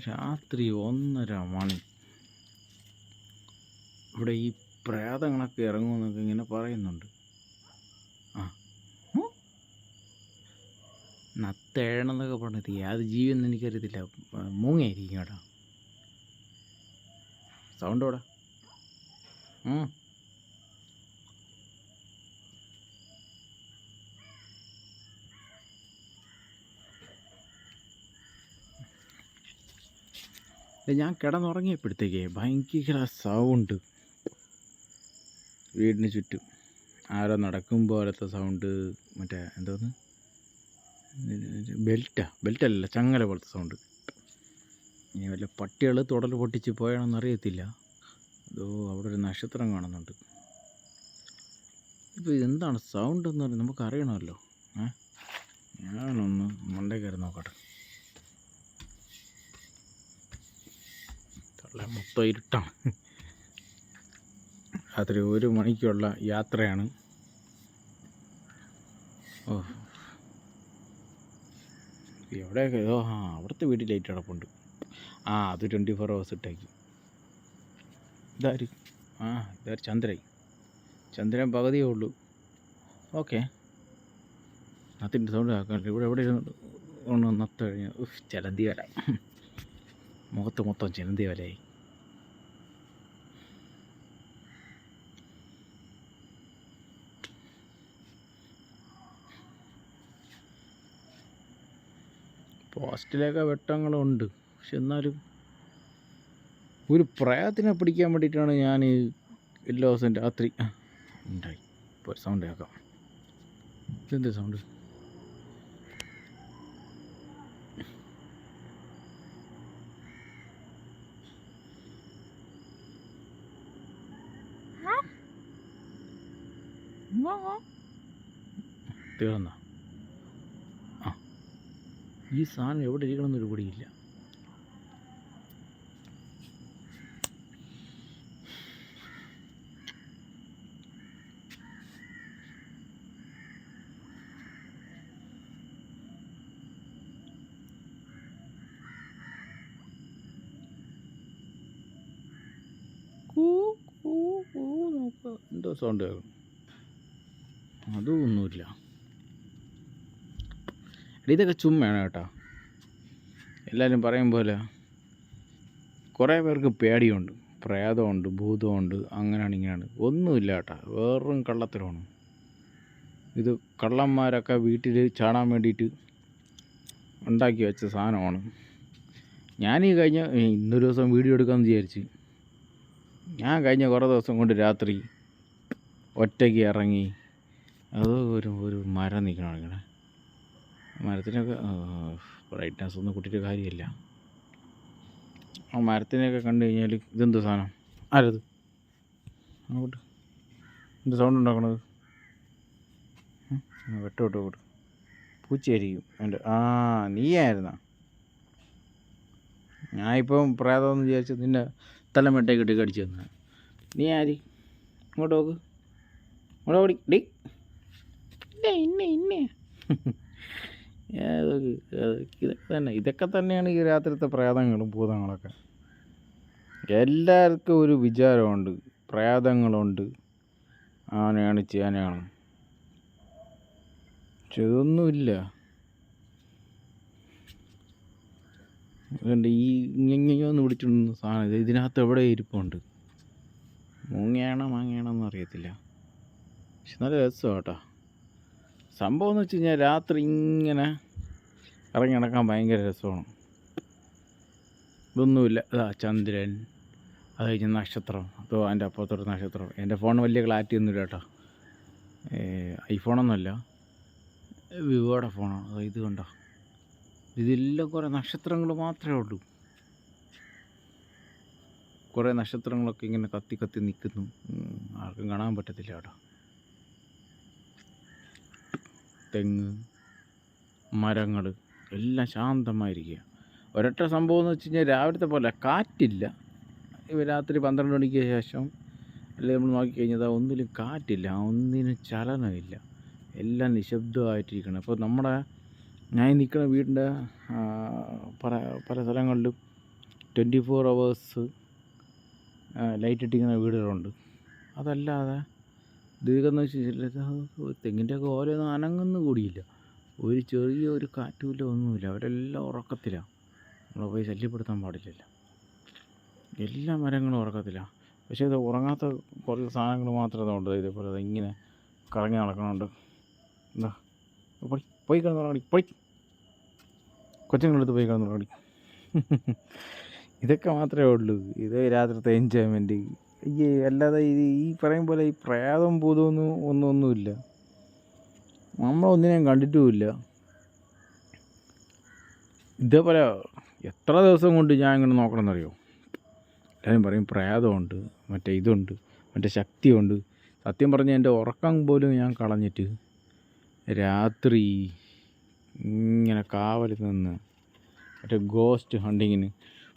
രാത്രി 1:30 ഇവിടെ ഈ പ്രേതങ്ങളൊക്കെ ഇറങ്ങുമെന്നൊക്കെ ഇങ്ങനെ പറയുന്നുണ്ട്. ആ നത്തേഴെന്നൊക്കെ പറഞ്ഞത് യാത് ജീവിയൊന്നും എനിക്കറിയത്തില്ല. മൂങ്ങയായിരിക്കും കേട്ടോ. സൗണ്ട് ഇവിടെ ഞാൻ കിടന്നുറങ്ങിയപ്പോഴത്തേക്കേ ഭയങ്കര സൗണ്ട് വീടിന് ചുറ്റും. ആരോ നടക്കും പോലത്തെ സൗണ്ട്. മറ്റേ എന്തോന്ന് ബെൽറ്റല്ല ചങ്ങല പോലത്തെ സൗണ്ട്. ഇനി വല്ല പട്ടികൾ തുടൽ പൊട്ടിച്ച് പോയാണെന്ന് അറിയത്തില്ല. അതോ അവിടെ ഒരു നക്ഷത്രം കാണുന്നുണ്ട്. ഇപ്പോൾ ഇതെന്താണ് സൗണ്ട് എന്ന് പറഞ്ഞാൽ നമുക്ക് അറിയണമല്ലോ. ഞാനൊന്ന് മണ്ടേ കയറി നോക്കട്ടെ. മൊത്തം ഇരുട്ടാണ്. രാത്രി 1 മണിക്കുള്ള യാത്രയാണ്. എവിടെയൊക്കെ അവിടുത്തെ വീട്ടിൽ ലൈറ്റ് കിടപ്പുണ്ട്. അത് 24 hours ഇട്ടേക്കും. ഇതാര് ചന്ദ്രൻ പകുതിയേ ഉള്ളൂ. ഓക്കെ, നത്തിൻ്റെ സൗണ്ട് ആക്കാൻ ഇവിടെ ഒന്ന് നത്ത് കഴിഞ്ഞ് ചിലന്തി വല. മുഖത്ത് മൊത്തം ചിലന്തി വലയായി. പോസ്റ്റിലൊക്കെ വെട്ടങ്ങളുണ്ട്. പക്ഷെ എന്നാലും ഒരു പ്രേതത്തിനെ പിടിക്കാൻ വേണ്ടിയിട്ടാണ് ഞാൻ എല്ലാ ദിവസവും രാത്രി ഉണ്ടായി. ഇപ്പോൾ സൗണ്ട് കേൾക്കാം. ഇതെന്ത് സൗണ്ട്? തീർന്ന ഈ സാധനം എവിടെ ഇരിക്കണമെന്നൊരു പിടിയില്ല. എന്തോ സൗണ്ട് കേൾക്കും. അതൊന്നുമില്ല. ഇതൊക്കെ ചുമ്മയാണ് കേട്ടോ. എല്ലാവരും പറയും പോലെ കുറേ പേർക്ക് പേടിയുണ്ട്, പ്രേതമുണ്ട്, ഭൂതമുണ്ട്, അങ്ങനെയാണ് ഇങ്ങനെയാണ്. ഒന്നുമില്ല കേട്ടോ, വെറും കള്ളത്തരമാണ്. ഇത് കള്ളന്മാരൊക്കെ വീട്ടിൽ ചാടാൻ വേണ്ടിയിട്ട് ഉണ്ടാക്കി വെച്ച സാധനമാണ്. ഇന്നൊരു ദിവസം വീഡിയോ എടുക്കാമെന്ന് വിചാരിച്ച് ഞാൻ കഴിഞ്ഞ കുറേ ദിവസം കൊണ്ട് രാത്രി ഒറ്റയ്ക്ക് ഇറങ്ങി. അത് ഒരു മരം നിൽക്കണം. ഇങ്ങനെ മരത്തിനൊക്കെ ബ്രൈറ്റ്നസ് ഒന്നും കൂട്ടിയിട്ട് കാര്യമില്ല. ആ മരത്തിനെയൊക്കെ കണ്ടു കഴിഞ്ഞാൽ ഇതെന്ത് സാധനം? ആരത് അങ്ങോട്ട് എന്ത് സൗണ്ട് ഉണ്ടാക്കണത്? വിട്ടു പൂച്ചയായിരിക്കും എൻ്റെ. നീയായിരുന്നാ? ഞാനിപ്പം പ്രേതമെന്ന് വിചാരിച്ച് നിന്നെ തലമെട്ടേക്ക് ഇട്ട് കടിച്ചു തന്നെ. നീ ആര്? ഇങ്ങോട്ട് നോക്ക്, ഇങ്ങോട്ട് ഓടി ഡി ഇന്നെ ഇതൊക്കെ തന്നെയാണ് ഈ രാത്രിത്തെ പ്രേതങ്ങളും ഭൂതങ്ങളൊക്കെ. എല്ലാവർക്കും ഒരു വിചാരമുണ്ട്, പ്രേതങ്ങളുണ്ട്, ആനയാണ് ചേനയാണ്. പക്ഷെ ഇതൊന്നുമില്ല. അതുകൊണ്ട് ഈ ഇങ്ങനെയൊന്ന് പിടിച്ചിടുന്ന സാധനം ഇതിനകത്ത് എവിടെ ഇരിപ്പുണ്ട്. മൂങ്ങയാണോ മാങ്ങയാണോ ഒന്നും അറിയത്തില്ല. പക്ഷെ നല്ല രസമാണ് കേട്ടോ. സംഭവം എന്ന് വെച്ച് കഴിഞ്ഞാൽ രാത്രി ഇങ്ങനെ ഇറങ്ങി നടക്കാൻ ഭയങ്കര രസമാണ്. ഇതൊന്നുമില്ല. ചന്ദ്രൻ, അത് കഴിഞ്ഞ് നക്ഷത്രം, അതോ അതിൻ്റെ അപ്പുറത്തൊരു നക്ഷത്രം. എൻ്റെ ഫോൺ വലിയ ക്ലാരിറ്റി ഒന്നുമില്ല കേട്ടോ. ഐഫോണൊന്നുമല്ല, വിവോയുടെ ഫോണാണ്. ഇത് കണ്ടോ, ഇതെല്ലാം കുറേ നക്ഷത്രങ്ങൾ മാത്രമേ ഉള്ളൂ. കുറേ നക്ഷത്രങ്ങളൊക്കെ ഇങ്ങനെ കത്തി കത്തി നിൽക്കുന്നു. ആർക്കും കാണാൻ പറ്റത്തില്ല കേട്ടോ. തെങ്ങ്, മരങ്ങൾ എല്ലാം ശാന്തമായിരിക്കുക. ഒരൊറ്റ സംഭവം എന്ന് വെച്ച് കഴിഞ്ഞാൽ രാവിലത്തെ പോലെ കാറ്റില്ല. രാത്രി 12 മണിക്ക് ശേഷം അല്ലെങ്കിൽ നമ്മൾ നോക്കിക്കഴിഞ്ഞാൽ ഒന്നിലും കാറ്റില്ല, ഒന്നിനും ചലനമില്ല, എല്ലാം നിശബ്ദമായിട്ടിരിക്കണം. അപ്പോൾ ഞാൻ നിൽക്കുന്ന വീടിൻ്റെ പല സ്ഥലങ്ങളിലും 24 hours ലൈറ്റ് ഇട്ടിരിക്കുന്ന വീടുകളുണ്ട്. അതല്ലാതെ ദീർഘം തെങ്ങിൻ്റെയൊക്കെ ഓരോന്നും അനങ്ങുന്നു കൂടിയില്ല. ഒരു ചെറിയൊരു കാറ്റുമില്ല, ഒന്നുമില്ല. അവരെല്ലാം ഉറക്കത്തിലാണ്. നമ്മളെ പോയി ശല്യപ്പെടുത്താൻ പാടില്ലല്ലോ. എല്ലാ മരങ്ങളും ഉറക്കത്തിലാണ്. പക്ഷേ ഇത് ഉറങ്ങാത്ത കുറച്ച് സാധനങ്ങൾ മാത്രമേ ഉണ്ട്. ഇതേപോലെ ഇങ്ങനെ കറങ്ങി നടക്കണുണ്ട്. എന്താ പോയി കിടന്നുറങ്ങി, പോയി കൊച്ചുങ്ങളെടുത്ത് പോയി കിടന്നുറങ്ങി. ഇതൊക്കെ മാത്രമേ ഉള്ളൂ ഇത് രാത്രിത്തെ എൻജോയ്മെൻറ്റ്. അല്ലാതെ ഈ പറയും പോലെ ഈ പ്രേതം ഭൂതമൊന്നും ഒന്നുമില്ല. നമ്മളൊന്നിനെയും കണ്ടിട്ടുമില്ല. ഇതേപോലെ എത്ര ദിവസം കൊണ്ട് ഞാൻ ഇങ്ങനെ നോക്കണമെന്നറിയോ? എല്ലാവരും പറയും പ്രേതമുണ്ട്, മറ്റേ ഇതുണ്ട്, മറ്റേ ശക്തിയുണ്ട്. സത്യം പറഞ്ഞാൽ എൻ്റെ ഉറക്കം പോലും ഞാൻ കളഞ്ഞിട്ട് രാത്രി ഇങ്ങനെ കാവൽ നിന്ന് മറ്റേ ഗോസ്റ്റ് ഹണ്ടിങ്ങിന്